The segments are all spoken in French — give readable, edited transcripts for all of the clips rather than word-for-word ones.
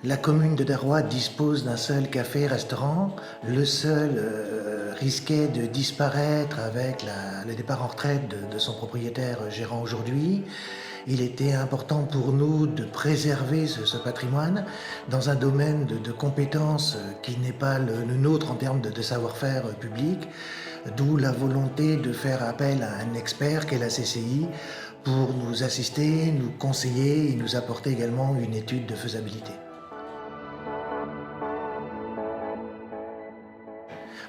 La commune de Darois dispose d'un seul café-restaurant. Le seul risquait de disparaître avec le départ en retraite de son propriétaire gérant aujourd'hui. Il était important pour nous de préserver ce patrimoine dans un domaine de compétences qui n'est pas le nôtre en termes de savoir-faire public, d'où la volonté de faire appel à un expert qu'est la CCI pour nous assister, nous conseiller et nous apporter également une étude de faisabilité.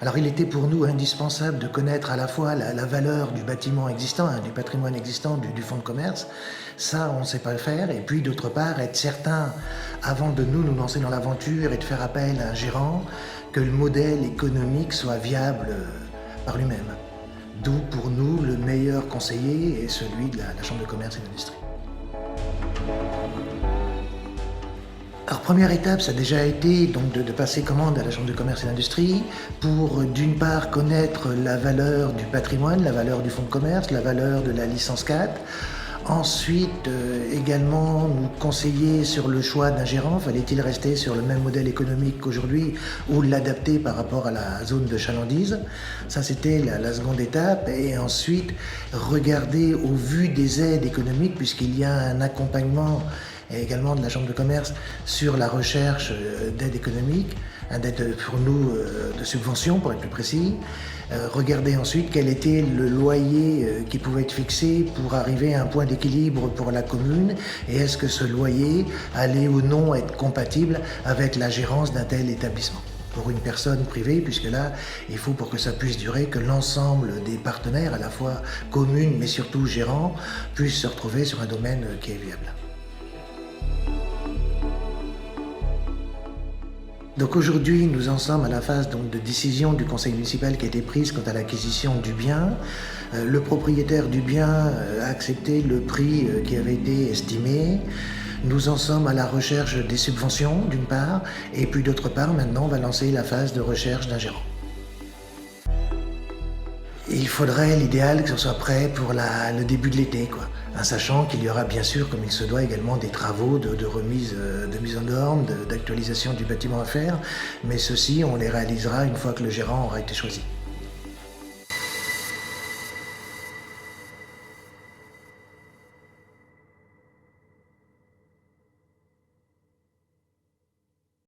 Alors il était pour nous indispensable de connaître à la fois la valeur du bâtiment existant, du patrimoine existant, du fonds de commerce. Ça, on ne sait pas le faire. Et puis d'autre part, être certain, avant de nous lancer dans l'aventure et de faire appel à un gérant, que le modèle économique soit viable par lui-même. D'où pour nous le meilleur conseiller est celui de la Chambre de commerce et d'industrie. Alors première étape, ça a déjà été donc de passer commande à la Chambre de commerce et d'industrie pour d'une part connaître la valeur du patrimoine, la valeur du fonds de commerce, la valeur de la licence 4. Ensuite, également nous conseiller sur le choix d'un gérant. Fallait-il rester sur le même modèle économique qu'aujourd'hui ou l'adapter par rapport à la zone de chalandise? Ça, c'était la seconde étape. Et ensuite, regarder au vu des aides économiques, puisqu'il y a un accompagnement et également de la Chambre de commerce sur la recherche d'aide économique, d'aide pour nous de subvention pour être plus précis. Regarder ensuite quel était le loyer qui pouvait être fixé pour arriver à un point d'équilibre pour la commune et est-ce que ce loyer allait ou non être compatible avec la gérance d'un tel établissement pour une personne privée, puisque là, il faut pour que ça puisse durer que l'ensemble des partenaires, à la fois communes mais surtout gérants, puissent se retrouver sur un domaine qui est viable. Donc aujourd'hui, nous en sommes à la phase donc, de décision du conseil municipal qui a été prise quant à l'acquisition du bien. Le propriétaire du bien a accepté le prix qui avait été estimé. Nous en sommes à la recherche des subventions d'une part, et puis d'autre part, maintenant on va lancer la phase de recherche d'un gérant. Il faudrait l'idéal que ce soit prêt pour le début de l'été, sachant qu'il y aura bien sûr, comme il se doit, également des travaux de remise, de mise en norme, d'actualisation du bâtiment à faire, mais ceux-ci, on les réalisera une fois que le gérant aura été choisi.